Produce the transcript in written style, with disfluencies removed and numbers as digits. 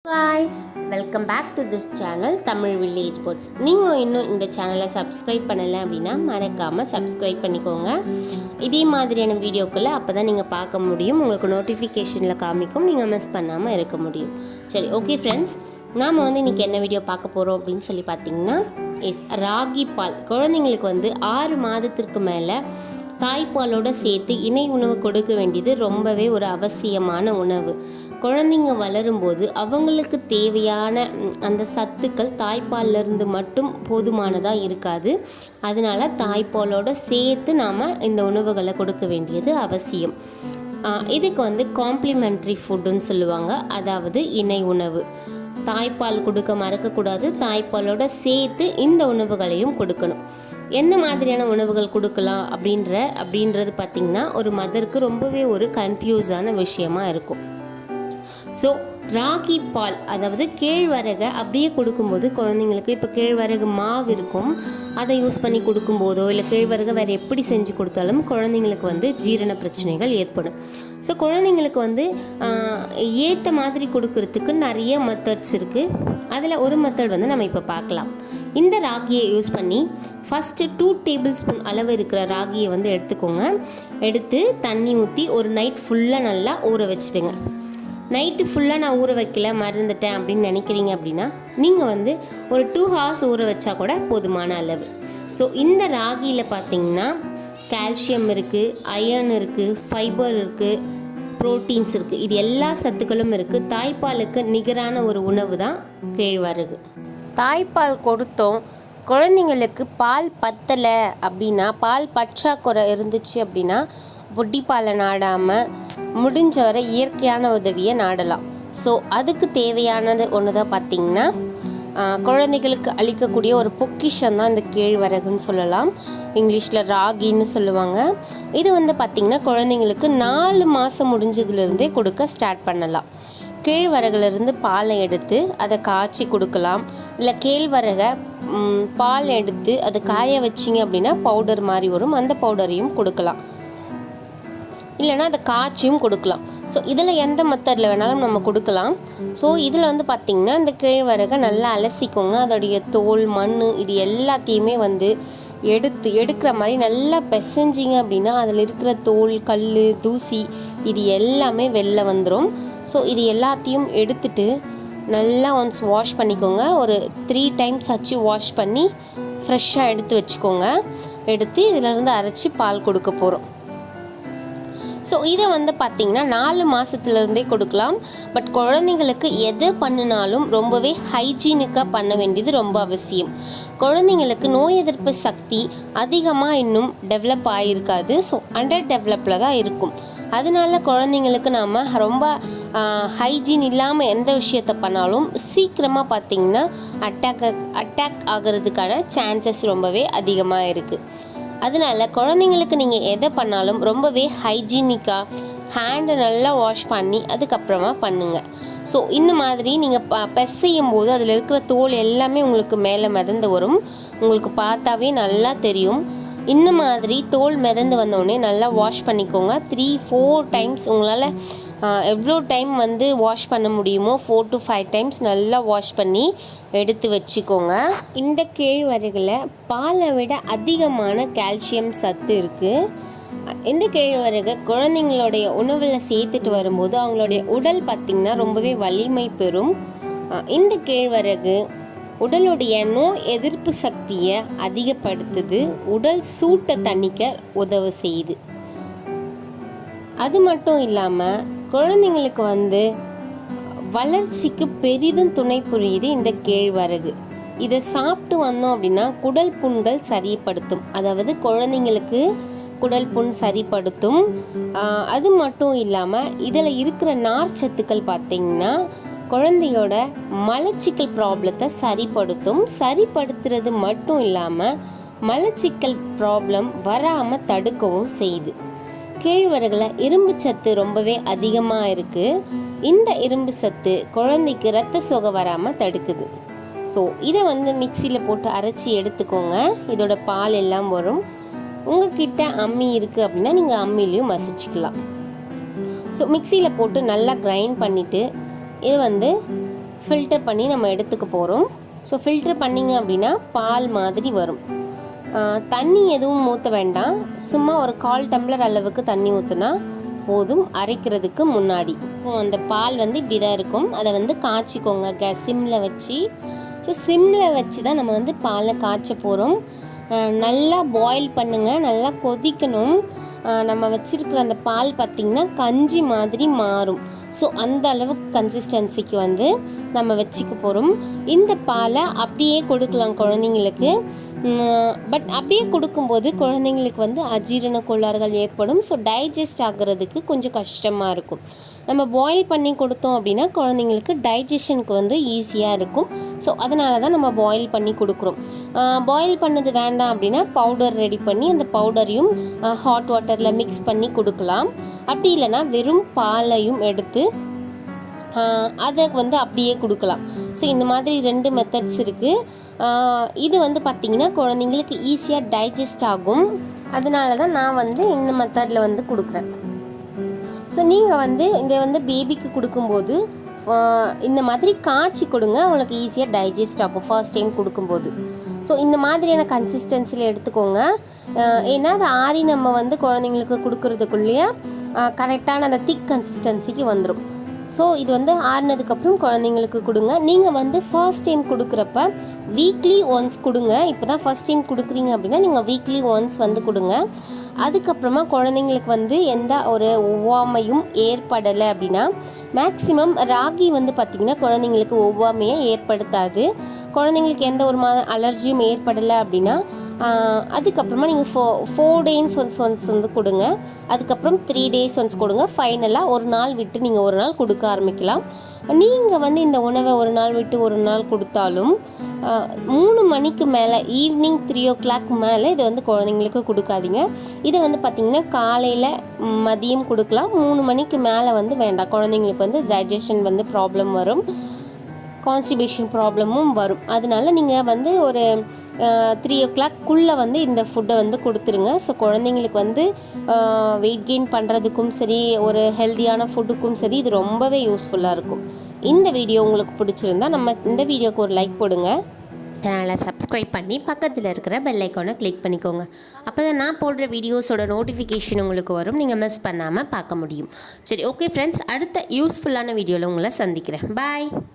guys, welcome back to this channel Tamil Village Foods. நீங்கள் இன்னும் இந்த சேனலை சப்ஸ்கிரைப் பண்ணலை அப்படின்னா மறக்காமல் சப்ஸ்கிரைப் பண்ணிக்கோங்க. இதே மாதிரியான வீடியோக்களை அப்போ தான் நீங்கள் பார்க்க முடியும், உங்களுக்கு நோட்டிஃபிகேஷனில் காமிக்கும், நீங்கள் மிஸ் பண்ணாமல் இருக்க முடியும். சரி, ஓகே ஃப்ரெண்ட்ஸ், நாம் இன்றைக்கி என்ன வீடியோ பார்க்க போகிறோம் அப்படின்னு சொல்லி பார்த்தீங்கன்னா ராகி பால். குழந்தைங்களுக்கு 6 மாதத்திற்கு மேலே தாய்ப்பாலோடு சேர்த்து இணை உணவு கொடுக்க வேண்டியது ரொம்பவே ஒரு அவசியமான உணவு. குழந்தைங்க வளரும்போது அவங்களுக்கு தேவையான அந்த சத்துக்கள் தாய்ப்பாலிருந்து மட்டும் போதுமானதாக இருக்காது. அதனால் தாய்ப்பாலோடு சேர்த்து நாம் இந்த உணவுகளை கொடுக்க வேண்டியது அவசியம். இதுக்கு காம்ப்ளிமெண்ட்ரி ஃபுட்டுன்னு சொல்லுவாங்க, அதாவது இணை உணவு. தாய்ப்பால் கொடுக்க மறக்கக்கூடாது, தாய்ப்பாலோட சேர்த்து இந்த உணவுகளையும் கொடுக்கணும். எந்த மாதிரியான உணவுகள் கொடுக்கலாம் அப்படின்றது பார்த்திங்கன்னா ஒரு மதருக்கு ரொம்பவே ஒரு கன்ஃபியூஸான விஷயமா இருக்கும். ஸோ ராகி பால், அதாவது கேழ்வரகை அப்படியே கொடுக்கும்போது குழந்தைங்களுக்கு, இப்போ கேழ்வரகு மாவு இருக்கும், அதை யூஸ் பண்ணி கொடுக்கும்போதோ இல்லை கேழ்வரகை வேறு எப்படி செஞ்சு கொடுத்தாலும் குழந்தைங்களுக்கு ஜீரண பிரச்சனைகள் ஏற்படும். ஸோ குழந்தைங்களுக்கு ஏற்ற மாதிரி கொடுக்கறதுக்கு நிறைய மெத்தட்ஸ் இருக்குது. அதில் ஒரு மெத்தட் நம்ம இப்போ பார்க்கலாம். இந்த ராகியை யூஸ் பண்ணி ஃபஸ்ட்டு 2 டேபிள் ஸ்பூன் அளவு இருக்கிற ராகியை எடுத்துக்கோங்க. எடுத்து தண்ணி ஊற்றி ஒரு நைட் ஃபுல்லாக நல்லா ஊற வச்சுடுங்க. நைட்டு ஃபுல்லாக நான் ஊற வைக்கல, மறந்துட்டேன் அப்படின்னு நினைக்கிறீங்க அப்படின்னா நீங்கள் ஒரு 2 ஹவர்ஸ் ஊற வச்சா கூட போதுமான அளவு. ஸோ இந்த ராகியில் பார்த்திங்கன்னா கால்சியம் இருக்குது, அயர்ன் இருக்குது, ஃபைபர் இருக்குது, ப்ரோட்டீன்ஸ் இருக்குது. இது எல்லா சத்துக்களும் இருக்குது. தாய்ப்பாலுக்கு நிகரான ஒரு உணவு தான் கேழ்வரகு. தாய்ப்பால் கொடுத்தோம், குழந்தைங்களுக்கு பால் பத்தலை அப்படின்னா, பால் பற்றாக்குறை இருந்துச்சு அப்படின்னா புட்டிப்பாலை நாடாமல் முடிஞ்ச வரை இயற்கையான உதவியை நாடலாம். ஸோ அதுக்கு தேவையானது ஒன்று தான் பார்த்திங்கன்னா குழந்தைகளுக்கு அளிக்கக்கூடிய ஒரு பொக்கிஷம் தான் இந்த கேழ்வரகுன்னு சொல்லலாம். இங்கிலீஷில் ராகின்னு சொல்லுவாங்க. இது பார்த்திங்கன்னா குழந்தைங்களுக்கு 4 மாதம் முடிஞ்சதுலேருந்தே கொடுக்க ஸ்டார்ட் பண்ணலாம். கேழ்வரகுலேருந்து பாலை எடுத்து அதை காய்ச்சி கொடுக்கலாம். இல்லை கேழ்வரகை பால் எடுத்து அதை காய வச்சிங்க அப்படின்னா பவுடர் மாதிரி வரும், அந்த பவுடரையும் கொடுக்கலாம். இல்லைனா அதை காய்ச்சியும் கொடுக்கலாம். ஸோ இதில் எந்த மெத்தடில் வேணாலும் நம்ம கொடுக்கலாம். ஸோ இதில் பார்த்திங்கன்னா இந்த கேழ்வரகை நல்லா அலசிக்கோங்க. அதோடைய தோல், மண் இது எல்லாத்தையுமே எடுக்கிற மாதிரி நல்லா பிசைஞ்சிங்க அப்படின்னா அதில் இருக்கிற தோல், கல், தூசி இது எல்லாமே வெளில வந்துடும். ஸோ இது எல்லாத்தையும் எடுத்துட்டு நல்லா ஒன்ஸ் வாஷ் பண்ணிக்கோங்க. ஒரு 3 டைம்ஸ் ஆச்சு வாஷ் பண்ணி ஃப்ரெஷ்ஷாக எடுத்து வச்சுக்கோங்க. எடுத்து இதிலேருந்து அரைச்சி பால் கொடுக்க போகிறோம். ஸோ இதை பார்த்திங்கன்னா 4 மாதத்துலேருந்தே கொடுக்கலாம். பட் குழந்தைங்களுக்கு எது பண்ணினாலும் ரொம்பவே ஹைஜீனிக்காக பண்ண வேண்டியது ரொம்ப அவசியம். குழந்தைங்களுக்கு நோய் எதிர்ப்பு சக்தி அதிகமாக இன்னும் டெவலப் ஆகியிருக்காது. ஸோ அண்டர் டெவலப்பில் தான் இருக்கும். அதனால குழந்தைங்களுக்கு நாம் ரொம்ப ஹைஜீன் இல்லாமல் எந்த விஷயத்தை பண்ணாலும் சீக்கிரமாக பார்த்திங்கன்னா அட்டாக் ஆகிறதுக்கான சான்சஸ் ரொம்பவே அதிகமாக இருக்குது. அதனால குழந்தைங்களுக்கு நீங்கள் எதை பண்ணாலும் ரொம்பவே ஹைஜீனிக்காக ஹேண்டை நல்லா வாஷ் பண்ணி அதுக்கப்புறமா பண்ணுங்கள். ஸோ இந்த மாதிரி நீங்கள் பிசையும் போது அதில் இருக்கிற தோல் எல்லாமே உங்களுக்கு மேலே மிதந்து வரும். உங்களுக்கு பார்த்தாவே நல்லா தெரியும். இந்த மாதிரி தோல் மிதந்து வந்தோடனே நல்லா வாஷ் பண்ணிக்கோங்க. 3-4 டைம்ஸ் உங்களால் எவ்வளோ டைம் வாஷ் பண்ண முடியுமோ 4 to 5 டைம்ஸ் நல்லா வாஷ் பண்ணி எடுத்து வச்சுக்கோங்க. இந்த கேழ்வரகுல பாலை விட அதிகமான கால்சியம் சத்து இருக்குது. இந்த கேழ்வரகை குழந்தைங்களுடைய உணவில் சேர்த்துட்டு வரும்போது அவங்களுடைய உடல் பார்த்திங்கன்னா ரொம்பவே வலிமை பெறும். இந்த கேழ்வரகு உடலுடைய நோய் எதிர்ப்பு சக்தியை அதிகப்படுத்துது, உடல் சூட்டை தணிக்க உதவி செய்யுது. அது மட்டும் இல்லாமல் குழந்தைங்களுக்கு வளர்ச்சிக்கு பெரிதும் துணை புரியுது இந்த கேழ்வரகு. இதை சாப்பிட்டு வந்தோம் அப்படின்னா குடல் புண்கள் சரிப்படுத்தும், அதாவது குழந்தைங்களுக்கு குடல் புண் சரிப்படுத்தும். அது மட்டும் இல்லாமல் இதில் இருக்கிற நார்ச்சத்துக்கள் பார்த்திங்கன்னா குழந்தையோட மலச்சிக்கல் ப்ராப்ளத்தை சரிப்படுத்துறது மட்டும் இல்லாமல் மலச்சிக்கல் ப்ராப்ளம் வராமல் தடுக்கவும் செய்யுது. கேழ்வரகுல இரும்பு சத்து ரொம்பவே அதிகமாக இருக்குது. இந்த இரும்பு சத்து குழந்தைக்கு இரத்த சோகை வராமல் தடுக்குது. ஸோ இதை மிக்சியில் போட்டு அரைச்சி எடுத்துக்கோங்க. இதோட பால் எல்லாம் வரும். உங்ககிட்ட அம்மி இருக்குது அப்படின்னா நீங்கள் அம்மிலையும் மசிச்சுக்கலாம். ஸோ மிக்சியில் போட்டு நல்லா கிரைண்ட் பண்ணிவிட்டு இது ஃபில்டர் பண்ணி நம்ம எடுத்துக்க போகிறோம். ஸோ ஃபில்டர் பண்ணிங்க அப்படின்னா பால் மாதிரி வரும். தண்ணி எதுவும் ஊற்ற வேண்டாம், சும்மா ஒரு 1/4 டம்ளர் அளவுக்கு தண்ணி ஊற்றினா போதும் அரைக்கிறதுக்கு முன்னாடி. அந்த பால் வந்து இப்படி தான் இருக்கும். அதை வந்து காய்ச்சிக்கோங்க சிம்மில் வச்சு. ஸோ சிம்மில் வச்சு தான் நம்ம வந்து பாலை காய்ச்ச போகிறோம். நல்லா பாயில் பண்ணுங்கள், நல்லா கொதிக்கணும். நம்ம வச்சுருக்கிற அந்த பால் பார்த்திங்கன்னா கஞ்சி மாதிரி மாறும். ஸோ அந்த அளவுக்கு கன்சிஸ்டன்சிக்கு வந்து நம்ம வச்சுக்க போகிறோம். இந்த பாலை அப்படியே கொடுக்கலாம் குழந்தைங்களுக்கு. பட் அப்படியே கொடுக்கும்போது குழந்தைங்களுக்கு வந்து அஜீரண கோளாறுகள் ஏற்படும். ஸோ டைஜஸ்ட் ஆகிறதுக்கு கொஞ்சம் கஷ்டமாக இருக்கும். நம்ம பாயில் பண்ணி கொடுத்தோம் அப்படின்னா குழந்தைங்களுக்கு டைஜஷனுக்கு வந்து ஈஸியாக இருக்கும். ஸோ அதனால தான் நம்ம பாயில் பண்ணி கொடுக்குறோம். பாயில் பண்ணது வேண்டாம் அப்படின்னா பவுடர் ரெடி பண்ணி அந்த பவுடரையும் ஹாட் வாட்டரில் மிக்ஸ் பண்ணி கொடுக்கலாம். அப்படி இல்லைன்னா வெறும் பாலையும் எடுத்து அதை வந்து அப்படியே கொடுக்கலாம். ஸோ இந்த மாதிரி 2 மெத்தட்ஸ் இருக்குது. இது வந்து பார்த்திங்கன்னா குழந்தைங்களுக்கு ஈஸியாக டைஜஸ்ட் ஆகும். அதனால தான் நான் வந்து இந்த மெத்தடில் வந்து கொடுக்குறேன். ஸோ நீங்கள் வந்து இதை வந்து பேபிக்கு கொடுக்கும்போது இந்த மாதிரி காய்ச்சி கொடுங்க, அவங்களுக்கு ஈஸியாக டைஜஸ்ட் ஆகும் ஃபர்ஸ்ட் டைம் கொடுக்கும்போது. ஸோ இந்த மாதிரியான கன்சிஸ்டன்சியில் எடுத்துக்கோங்க. ஏன்னா அது ஆறி நம்ம வந்து குழந்தைங்களுக்கு கொடுக்குறதுக்குள்ளேயே கரெக்டான அந்த திக் கன்சிஸ்டன்சிக்கு வந்துடும். ஸோ இது வந்து ஆறுனதுக்கப்புறம் குழந்தைங்களுக்கு கொடுங்க. நீங்கள் வந்து ஃபர்ஸ்ட் டைம் கொடுக்குறப்ப வீக்லி ஒன்ஸ் கொடுங்க. இப்போ தான் ஃபர்ஸ்ட் டைம் கொடுக்குறீங்க அப்படின்னா நீங்கள் வீக்லி ஒன்ஸ் வந்து கொடுங்க. அதுக்கப்புறமா குழந்தைங்களுக்கு வந்து எந்த ஒரு ஒவ்வாமையும் ஏற்படலை அப்படின்னா மேக்ஸிமம் ராகி வந்து பார்த்திங்கன்னா குழந்தைங்களுக்கு ஒவ்வாமையை ஏற்படுத்தாது. குழந்தைங்களுக்கு எந்த ஒரு அலர்ஜியும் ஏற்படலை அப்படின்னா அதுக்கப்புறமா நீங்கள் 4 days ஒன்ஸ் வந்து கொடுங்க. அதுக்கப்புறம் 3 days ஒன்ஸ் கொடுங்க. ஃபைனலாக ஒரு நாள் விட்டு நீங்கள் ஒரு நாள் கொடுக்க ஆரம்பிக்கலாம். நீங்கள் வந்து இந்த உணவை ஒரு நாள் விட்டு ஒரு நாள் கொடுத்தாலும் 3 மணிக்கு மேலே ஈவினிங் 3 o'clock மேலே இதை வந்து குழந்தைங்களுக்கு கொடுக்காதீங்க. இதை வந்து பார்த்திங்கன்னா காலையில் மதியம் கொடுக்கலாம். 3 மணிக்கு மேலே வந்து வேண்டாம். குழந்தைங்களுக்கு வந்து டைஜஷன் வந்து ப்ராப்ளம் வரும், கான்ஸ்டிபேஷன் ப்ராப்ளமும் வரும். அதனால நீங்கள் வந்து ஒரு 3 o'clock வந்து இந்த ஃபுட்டை வந்து கொடுத்துருங்க. ஸோ குழந்தைங்களுக்கு வந்து வெயிட் கெயின் பண்ணுறதுக்கும் சரி, ஒரு ஹெல்த்தியான ஃபுட்டுக்கும் சரி இது ரொம்பவே யூஸ்ஃபுல்லாக இருக்கும். இந்த வீடியோ உங்களுக்கு பிடிச்சிருந்தா நம்ம இந்த வீடியோக்கு ஒரு லைக் போடுங்க. சேனலை சப்ஸ்கிரைப் பண்ணி பக்கத்தில் இருக்கிற பெல் ஐக்கானை கிளிக் பண்ணிக்கோங்க. அப்போ தான் நான் போடுற வீடியோஸோட நோட்டிஃபிகேஷன் உங்களுக்கு வரும், நீங்கள் மிஸ் பண்ணாமல் பார்க்க முடியும். சரி, ஓகே ஃப்ரெண்ட்ஸ், அடுத்த யூஸ்ஃபுல்லான வீடியோவில் உங்களை சந்திக்கிறேன். பாய்.